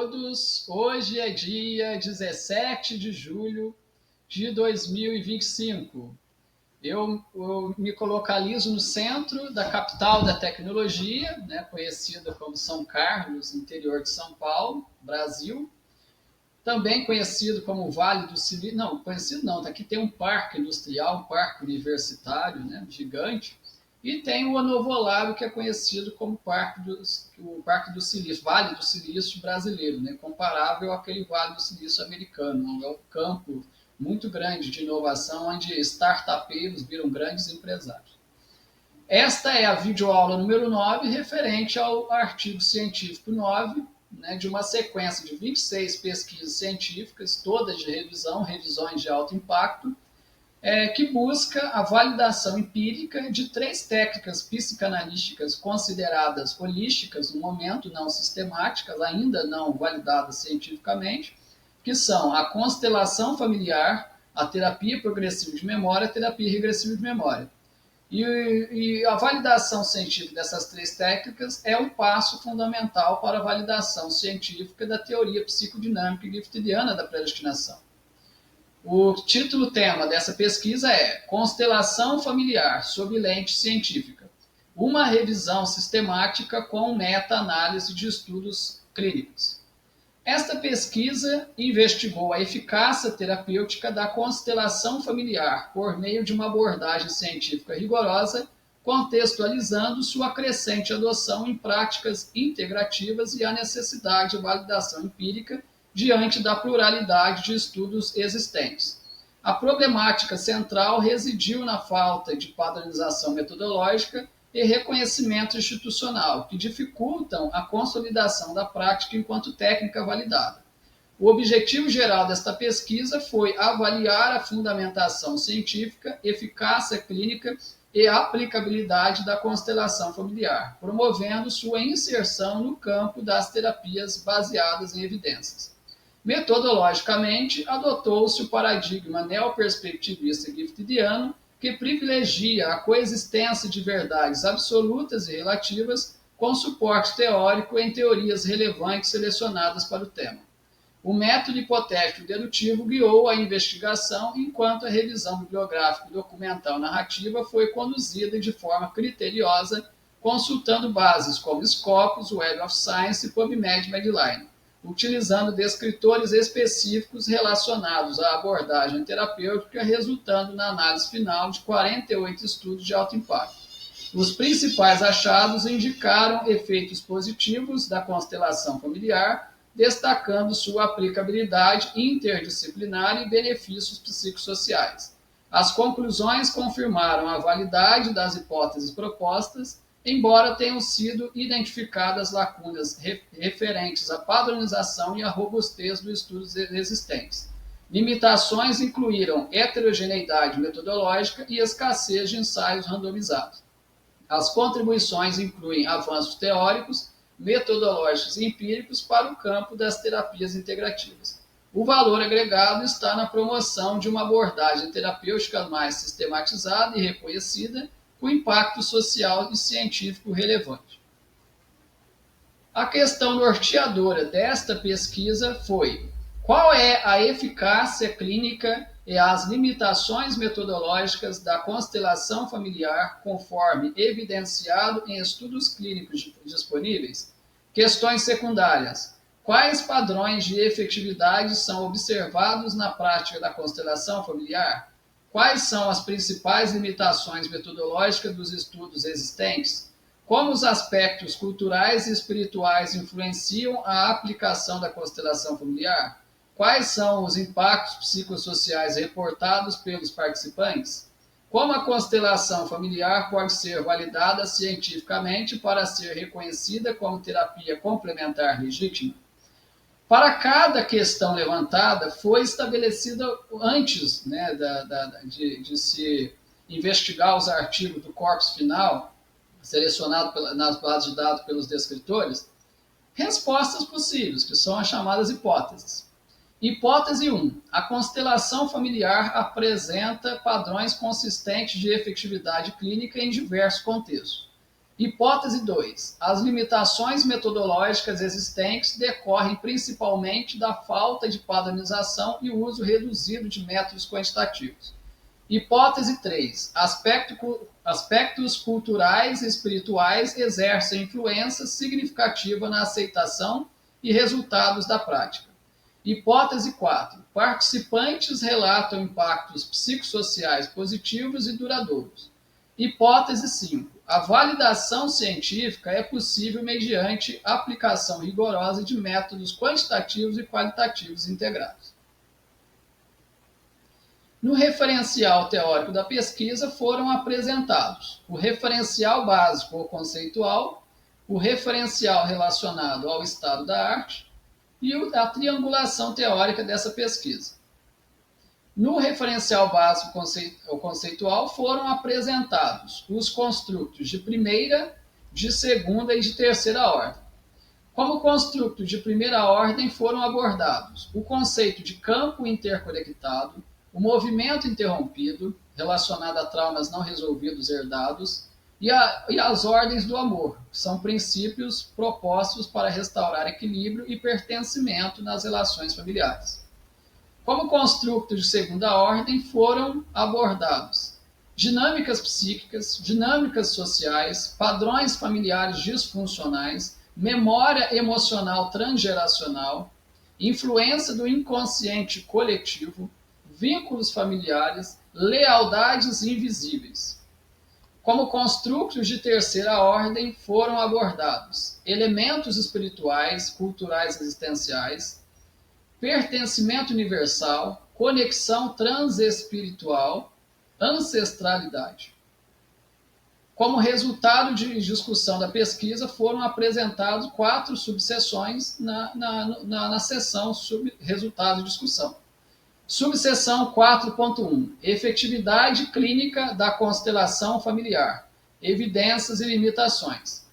todos. Hoje é dia 17 de julho de 2025. Eu me localizo no centro da capital da tecnologia, né, conhecida como São Carlos, interior de São Paulo, Brasil. Também conhecido como Vale do Silício. Não, conhecido não, aqui tem um parque industrial, um parque universitário, né, gigante. E tem o Anovolaro, que é conhecido como o Parque do Silício, Vale do Silício brasileiro, né? Comparável àquele Vale do Silício americano. É um campo muito grande de inovação, onde startupeiros viram grandes empresários. Esta é a videoaula número 9, referente ao artigo científico 9, né, de uma sequência de 26 pesquisas científicas, todas de revisões de alto impacto, que busca a validação empírica de 3 técnicas psicanalísticas consideradas holísticas no momento, não sistemáticas, ainda não validadas cientificamente, que são a constelação familiar, a terapia progressiva de memória, a terapia regressiva de memória. E a validação científica dessas 3 técnicas é um passo fundamental para a validação científica da teoria psicodinâmica e giftidiana da predestinação. O título-tema dessa pesquisa é Constelação Familiar sob lente científica, uma revisão sistemática com meta-análise de estudos clínicos. Esta pesquisa investigou a eficácia terapêutica da constelação familiar por meio de uma abordagem científica rigorosa, contextualizando sua crescente adoção em práticas integrativas e a necessidade de validação empírica diante da pluralidade de estudos existentes. A problemática central residiu na falta de padronização metodológica e reconhecimento institucional, que dificultam a consolidação da prática enquanto técnica validada. O objetivo geral desta pesquisa foi avaliar a fundamentação científica, eficácia clínica e aplicabilidade da constelação familiar, promovendo sua inserção no campo das terapias baseadas em evidências. Metodologicamente, adotou-se o paradigma neoperspectivista giftidiano, que privilegia a coexistência de verdades absolutas e relativas com suporte teórico em teorias relevantes selecionadas para o tema. O método hipotético dedutivo guiou a investigação, enquanto a revisão bibliográfica, documental narrativa foi conduzida de forma criteriosa, consultando bases como Scopus, Web of Science e PubMed Medline, utilizando descritores específicos relacionados à abordagem terapêutica, resultando na análise final de 48 estudos de alto impacto. Os principais achados indicaram efeitos positivos da constelação familiar, destacando sua aplicabilidade interdisciplinar e benefícios psicossociais. As conclusões confirmaram a validade das hipóteses propostas, embora tenham sido identificadas lacunas referentes à padronização e à robustez dos estudos existentes. Limitações incluíram heterogeneidade metodológica e escassez de ensaios randomizados. As contribuições incluem avanços teóricos, metodológicos e empíricos para o campo das terapias integrativas. O valor agregado está na promoção de uma abordagem terapêutica mais sistematizada e reconhecida, com impacto social e científico relevante. A questão norteadora desta pesquisa foi: qual é a eficácia clínica e as limitações metodológicas da constelação familiar conforme evidenciado em estudos clínicos disponíveis? Questões secundárias: quais padrões de efetividade são observados na prática da constelação familiar? Quais são as principais limitações metodológicas dos estudos existentes? Como os aspectos culturais e espirituais influenciam a aplicação da constelação familiar? Quais são os impactos psicossociais reportados pelos participantes? Como a constelação familiar pode ser validada cientificamente para ser reconhecida como terapia complementar legítima? Para cada questão levantada, foi estabelecida antes, né, de se investigar os artigos do corpus final, selecionado nas bases de dados pelos descritores, respostas possíveis, que são as chamadas hipóteses. Hipótese 1. A constelação familiar apresenta padrões consistentes de efetividade clínica em diversos contextos. Hipótese 2. As limitações metodológicas existentes decorrem principalmente da falta de padronização e uso reduzido de métodos quantitativos. Hipótese 3. Aspectos culturais e espirituais exercem influência significativa na aceitação e resultados da prática. Hipótese 4. Participantes relatam impactos psicossociais positivos e duradouros. Hipótese 5. A validação científica é possível mediante aplicação rigorosa de métodos quantitativos e qualitativos integrados. No referencial teórico da pesquisa foram apresentados o referencial básico ou conceitual, o referencial relacionado ao estado da arte e a triangulação teórica dessa pesquisa. No referencial básico ou conceitual foram apresentados os construtos de primeira, de segunda e de terceira ordem. Como construto de primeira ordem foram abordados o conceito de campo interconectado, o movimento interrompido, relacionado a traumas não resolvidos herdados, e as ordens do amor, que são princípios propostos para restaurar equilíbrio e pertencimento nas relações familiares. Como construto de segunda ordem foram abordados dinâmicas psíquicas, dinâmicas sociais, padrões familiares disfuncionais, memória emocional transgeracional, influência do inconsciente coletivo, vínculos familiares, lealdades invisíveis. Como construtos de terceira ordem foram abordados elementos espirituais, culturais existenciais, pertencimento universal, conexão transespiritual, ancestralidade. Como resultado de discussão da pesquisa, foram apresentados 4 subseções na seção resultado de discussão. Subseção 4.1. Efetividade clínica da constelação familiar. Evidências e limitações.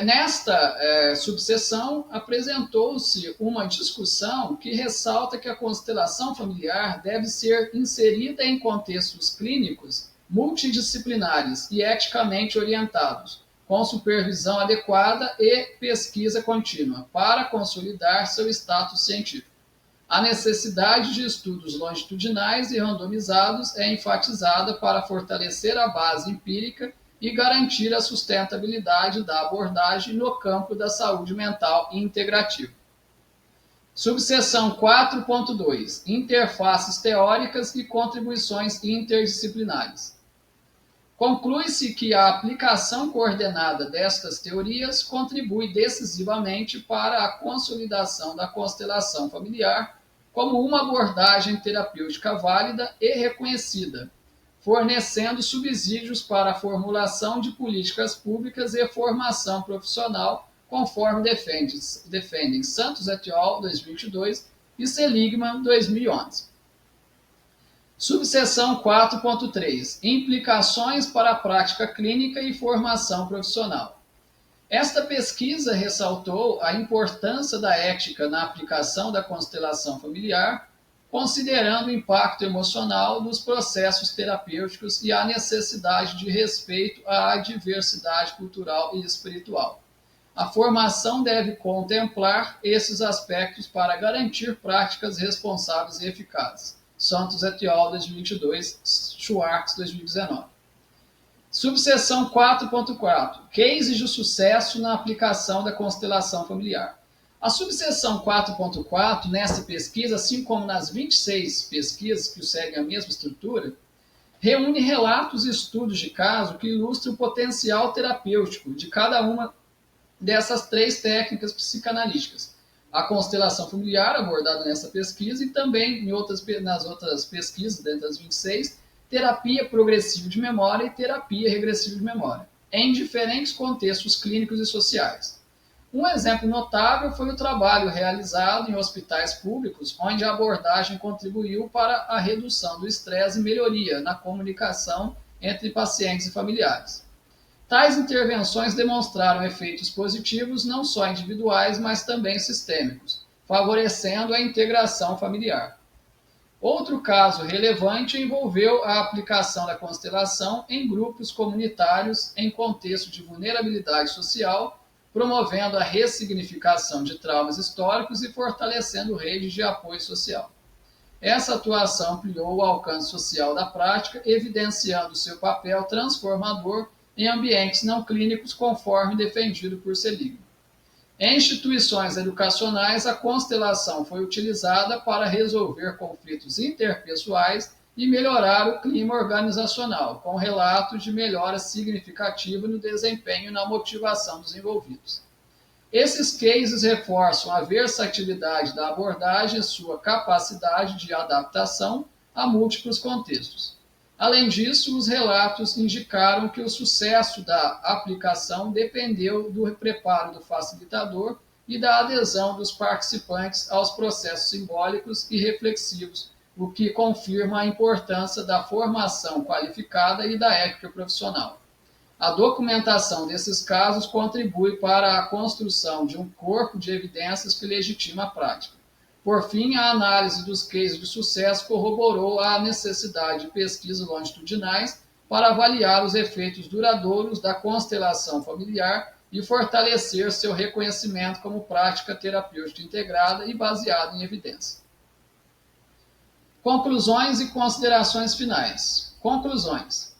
Nesta subseção, apresentou-se uma discussão que ressalta que a constelação familiar deve ser inserida em contextos clínicos multidisciplinares e eticamente orientados, com supervisão adequada e pesquisa contínua, para consolidar seu status científico. A necessidade de estudos longitudinais e randomizados é enfatizada para fortalecer a base empírica e garantir a sustentabilidade da abordagem no campo da saúde mental integrativa. Subseção 4.2. Interfaces teóricas e contribuições interdisciplinares. Conclui-se que a aplicação coordenada destas teorias contribui decisivamente para a consolidação da constelação familiar como uma abordagem terapêutica válida e reconhecida, fornecendo subsídios para a formulação de políticas públicas e formação profissional, conforme defendem Santos et al. 2022 e Seligman 2011. Subseção 4.3. Implicações para a prática clínica e formação profissional. Esta pesquisa ressaltou a importância da ética na aplicação da constelação familiar, considerando o impacto emocional dos processos terapêuticos e a necessidade de respeito à diversidade cultural e espiritual. A formação deve contemplar esses aspectos para garantir práticas responsáveis e eficazes. Santos et al. 2022, Schwartz 2019. Subseção 4.4. Cases de sucesso na aplicação da constelação familiar. A subseção 4.4, nesta pesquisa, assim como nas 26 pesquisas que seguem a mesma estrutura, reúne relatos e estudos de caso que ilustram o potencial terapêutico de cada uma dessas 3 técnicas psicanalíticas. A constelação familiar, abordada nessa pesquisa, e também nas outras pesquisas, dentro das 26, terapia progressiva de memória e terapia regressiva de memória, em diferentes contextos clínicos e sociais. Um exemplo notável foi o trabalho realizado em hospitais públicos, onde a abordagem contribuiu para a redução do estresse e melhoria na comunicação entre pacientes e familiares. Tais intervenções demonstraram efeitos positivos não só individuais, mas também sistêmicos, favorecendo a integração familiar. Outro caso relevante envolveu a aplicação da constelação em grupos comunitários em contexto de vulnerabilidade social, promovendo a ressignificação de traumas históricos e fortalecendo redes de apoio social. Essa atuação ampliou o alcance social da prática, evidenciando seu papel transformador em ambientes não clínicos, conforme defendido por Seligman. Em instituições educacionais, a constelação foi utilizada para resolver conflitos interpessoais e melhorar o clima organizacional, com relatos de melhora significativa no desempenho e na motivação dos envolvidos. Esses cases reforçam a versatilidade da abordagem e sua capacidade de adaptação a múltiplos contextos. Além disso, os relatos indicaram que o sucesso da aplicação dependeu do preparo do facilitador e da adesão dos participantes aos processos simbólicos e reflexivos, o que confirma a importância da formação qualificada e da ética profissional. A documentação desses casos contribui para a construção de um corpo de evidências que legitima a prática. Por fim, a análise dos cases de sucesso corroborou a necessidade de pesquisas longitudinais para avaliar os efeitos duradouros da constelação familiar e fortalecer seu reconhecimento como prática terapêutica integrada e baseada em evidência. Conclusões e considerações finais. Conclusões.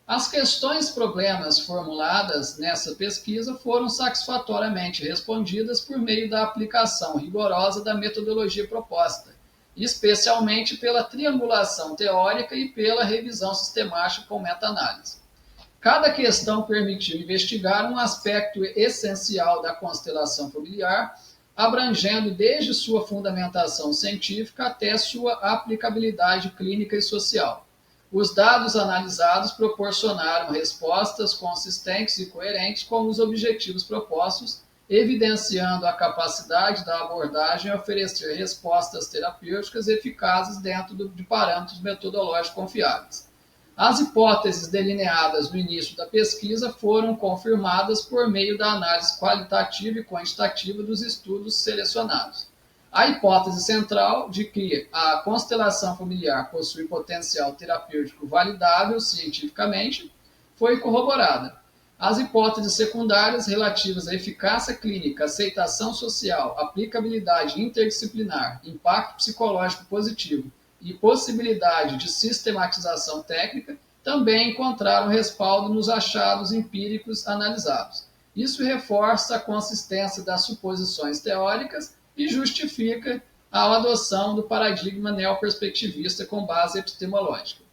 As questões problemas formuladas nessa pesquisa foram satisfatoriamente respondidas por meio da aplicação rigorosa da metodologia proposta, especialmente pela triangulação teórica e pela revisão sistemática com meta-análise. Cada questão permitiu investigar um aspecto essencial da constelação familiar, abrangendo desde sua fundamentação científica até sua aplicabilidade clínica e social. Os dados analisados proporcionaram respostas consistentes e coerentes com os objetivos propostos, evidenciando a capacidade da abordagem a oferecer respostas terapêuticas eficazes dentro de parâmetros metodológicos confiáveis. As hipóteses delineadas no início da pesquisa foram confirmadas por meio da análise qualitativa e quantitativa dos estudos selecionados. A hipótese central de que a constelação familiar possui potencial terapêutico validável cientificamente foi corroborada. As hipóteses secundárias relativas à eficácia clínica, aceitação social, aplicabilidade interdisciplinar, impacto psicológico positivo e possibilidade de sistematização técnica também encontraram respaldo nos achados empíricos analisados. Isso reforça a consistência das suposições teóricas e justifica a adoção do paradigma neoperspectivista com base epistemológica.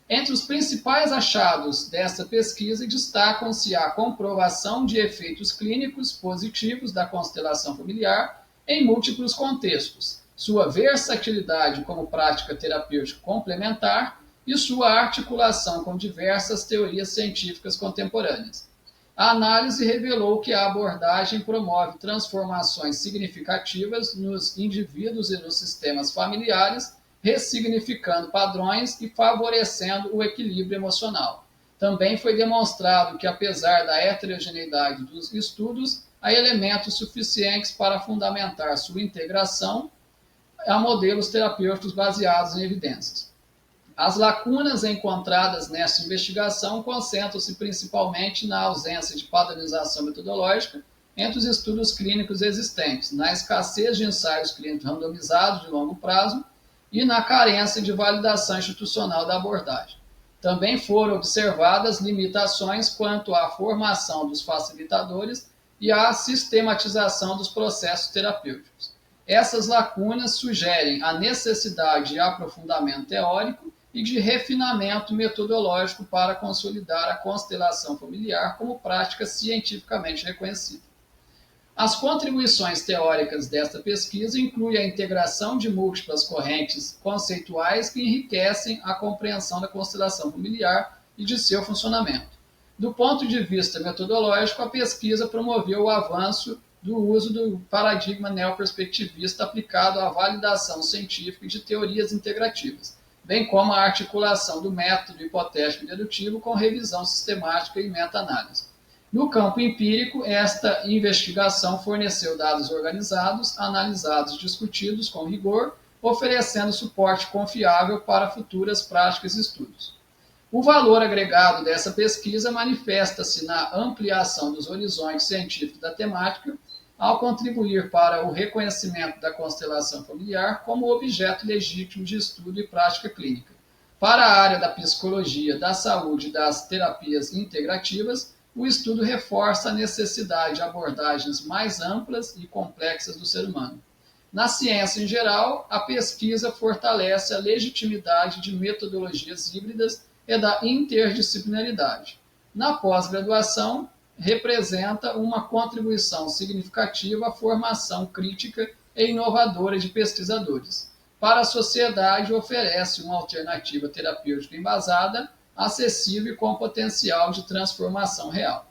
Entre os principais achados desta pesquisa destacam-se a comprovação de efeitos clínicos positivos da constelação familiar em múltiplos contextos, sua versatilidade como prática terapêutica complementar e sua articulação com diversas teorias científicas contemporâneas. A análise revelou que a abordagem promove transformações significativas nos indivíduos e nos sistemas familiares, ressignificando padrões e favorecendo o equilíbrio emocional. Também foi demonstrado que, apesar da heterogeneidade dos estudos, há elementos suficientes para fundamentar sua integração a modelos terapêuticos baseados em evidências. As lacunas encontradas nesta investigação concentram-se principalmente na ausência de padronização metodológica entre os estudos clínicos existentes, na escassez de ensaios clínicos randomizados de longo prazo e na carência de validação institucional da abordagem. Também foram observadas limitações quanto à formação dos facilitadores e à sistematização dos processos terapêuticos. Essas lacunas sugerem a necessidade de aprofundamento teórico e de refinamento metodológico para consolidar a constelação familiar como prática cientificamente reconhecida. As contribuições teóricas desta pesquisa incluem a integração de múltiplas correntes conceituais que enriquecem a compreensão da constelação familiar e de seu funcionamento. Do ponto de vista metodológico, a pesquisa promoveu o avanço do uso do paradigma neoperspectivista aplicado à validação científica de teorias integrativas, bem como a articulação do método hipotético dedutivo com revisão sistemática e meta-análise. No campo empírico, esta investigação forneceu dados organizados, analisados e discutidos com rigor, oferecendo suporte confiável para futuras práticas e estudos. O valor agregado dessa pesquisa manifesta-se na ampliação dos horizontes científicos da temática, ao contribuir para o reconhecimento da constelação familiar como objeto legítimo de estudo e prática clínica. Para a área da psicologia, da saúde e das terapias integrativas, o estudo reforça a necessidade de abordagens mais amplas e complexas do ser humano. Na ciência em geral, a pesquisa fortalece a legitimidade de metodologias híbridas e da interdisciplinaridade. Na pós-graduação, representa uma contribuição significativa à formação crítica e inovadora de pesquisadores. Para a sociedade, oferece uma alternativa terapêutica embasada, acessível e com potencial de transformação real.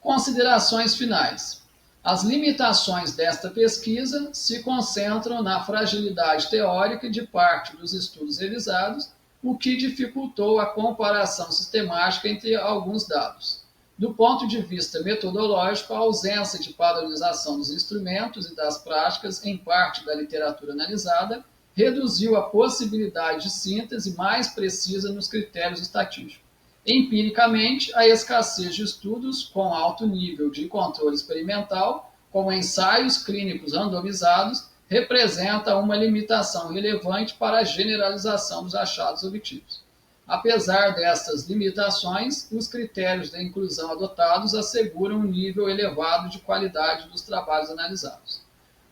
Considerações finais. As limitações desta pesquisa se concentram na fragilidade teórica de parte dos estudos revisados, o que dificultou a comparação sistemática entre alguns dados. Do ponto de vista metodológico, a ausência de padronização dos instrumentos e das práticas em parte da literatura analisada reduziu a possibilidade de síntese mais precisa nos critérios estatísticos. Empiricamente, a escassez de estudos com alto nível de controle experimental, como ensaios clínicos randomizados, representa uma limitação relevante para a generalização dos achados obtidos. Apesar destas limitações, os critérios de inclusão adotados asseguram um nível elevado de qualidade dos trabalhos analisados.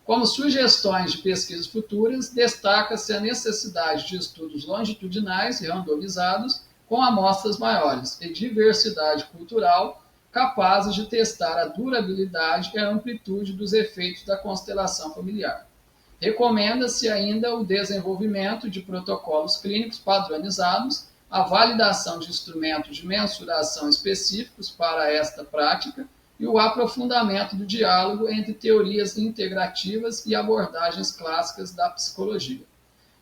Como sugestões de pesquisas futuras, destaca-se a necessidade de estudos longitudinais e randomizados com amostras maiores e diversidade cultural capazes de testar a durabilidade e a amplitude dos efeitos da constelação familiar. Recomenda-se ainda o desenvolvimento de protocolos clínicos padronizados, a validação de instrumentos de mensuração específicos para esta prática e o aprofundamento do diálogo entre teorias integrativas e abordagens clássicas da psicologia.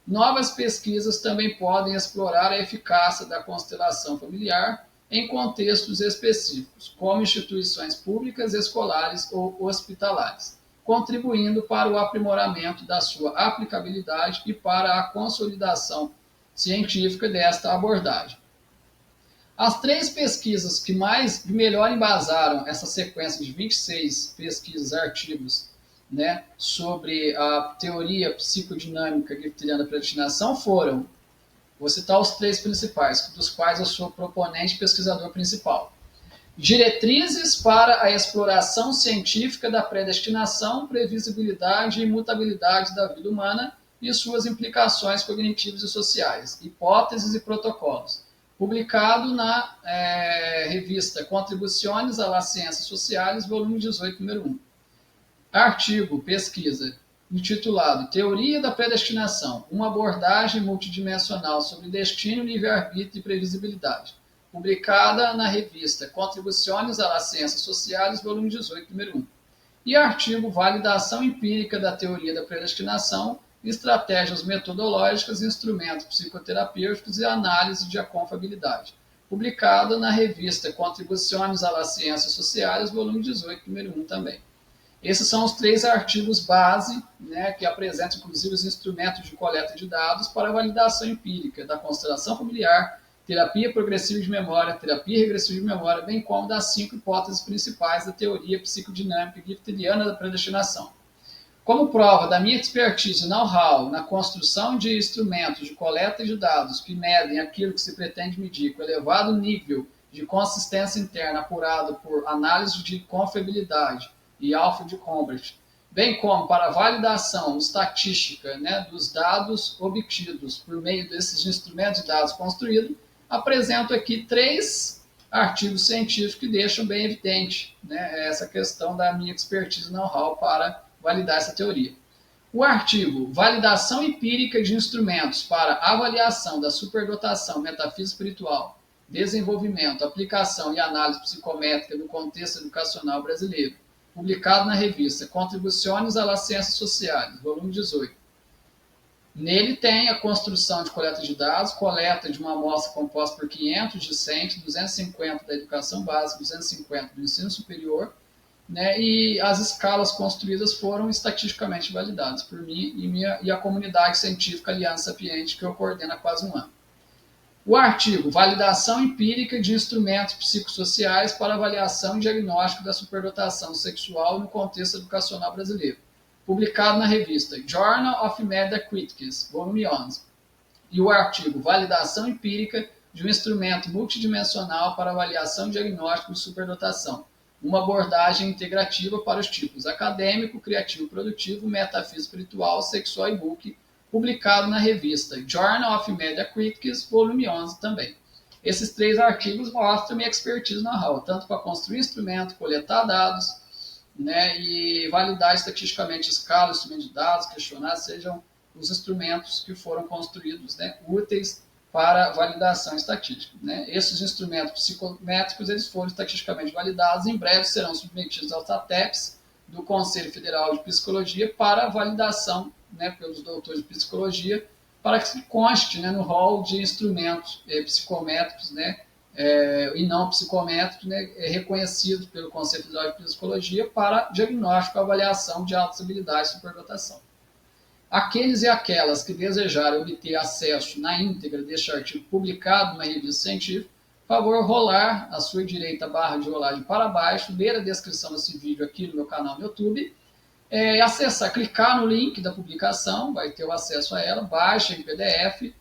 Novas pesquisas também podem explorar a eficácia da constelação familiar em contextos específicos, como instituições públicas, escolares ou hospitalares, contribuindo para o aprimoramento da sua aplicabilidade e para a consolidação científica desta abordagem. As 3 pesquisas que melhor embasaram essa sequência de 26 pesquisas, artigos, sobre a teoria psicodinâmica gifteriana da predestinação foram, vou citar os 3 principais, dos quais eu sou proponente e pesquisador principal. Diretrizes para a exploração científica da predestinação, previsibilidade e imutabilidade da vida humana e suas implicações cognitivas e sociais, hipóteses e protocolos, publicado na revista Contribuciones a las Ciências Sociais, volume 18, número 1. Artigo, pesquisa, intitulado Teoria da Predestinação, uma abordagem multidimensional sobre destino, livre-arbítrio e previsibilidade, publicada na revista Contribuciones a las Ciências Sociais, volume 18, número 1. E artigo Validação Empírica da Teoria da Predestinação, Estratégias Metodológicas, Instrumentos Psicoterapêuticos e Análise de Aconfabilidade, publicado na revista Contribuciones a las Ciências Sociais, volume 18, número 1 também. Esses são os 3 artigos base, que apresentam inclusive os instrumentos de coleta de dados para validação empírica da constelação familiar, terapia progressiva de memória, terapia regressiva de memória, bem como das 5 hipóteses principais da teoria psicodinâmica gifteriana da predestinação. Como prova da minha expertise e know-how na construção de instrumentos de coleta de dados que medem aquilo que se pretende medir com elevado nível de consistência interna apurado por análise de confiabilidade e Alfred Combrecht, bem como para validação estatística dos dados obtidos por meio desses instrumentos de dados construídos, apresento aqui 3 artigos científicos que deixam bem evidente essa questão da minha expertise e know-how para validar essa teoria. O artigo Validação Empírica de Instrumentos para Avaliação da Superdotação Metafísica Espiritual, Desenvolvimento, Aplicação e Análise Psicométrica no Contexto Educacional Brasileiro, publicado na revista Contribuciones a las Ciências Sociais, volume 18. Nele tem a construção de coleta de dados, coleta de uma amostra composta por 500 discentes, 250 da educação básica, 250 do ensino superior, né, e as escalas construídas foram estatisticamente validadas por mim e a comunidade científica Aliança Sapiente, que eu coordeno há quase um ano. O artigo Validação empírica de instrumentos psicossociais para avaliação e diagnóstico da superdotação sexual no contexto educacional brasileiro, publicado na revista Journal of Media Critics, volume 11. E o artigo Validação empírica de um instrumento multidimensional para avaliação e diagnóstico de superdotação, uma abordagem integrativa para os tipos acadêmico, criativo, produtivo, metafísico, espiritual, sexual e book, publicado na revista Journal of Media Critics, volume 11 também. Esses 3 artigos mostram minha expertise na how, tanto para construir instrumento, coletar dados, né, e validar estatisticamente escalas, instrumentos de dados, questionar, sejam os instrumentos que foram construídos, né, úteis para validação estatística. Né. Esses instrumentos psicométricos eles foram estatisticamente validados, em breve serão submetidos aos ATEPs do Conselho Federal de Psicologia para validação, né, pelos doutores de psicologia, para que conste, né, no rol de instrumentos psicométricos, né, e não psicométricos, né, reconhecidos pelo Conselho Federal de Psicologia para diagnóstico e avaliação de altas habilidades e superdotação. Aqueles e aquelas que desejarem obter acesso na íntegra deste artigo publicado na revista científica, favor rolar à sua direita a barra de rolagem para baixo, ler a descrição desse vídeo aqui no meu canal no YouTube, acessar, clicar no link da publicação, vai ter o acesso a ela, baixe em PDF,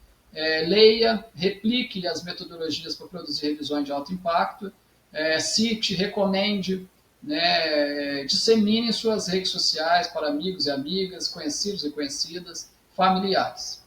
leia, replique as metodologias para produzir revisões de alto impacto, cite, recomende, né, dissemine em suas redes sociais para amigos e amigas, conhecidos e conhecidas, familiares.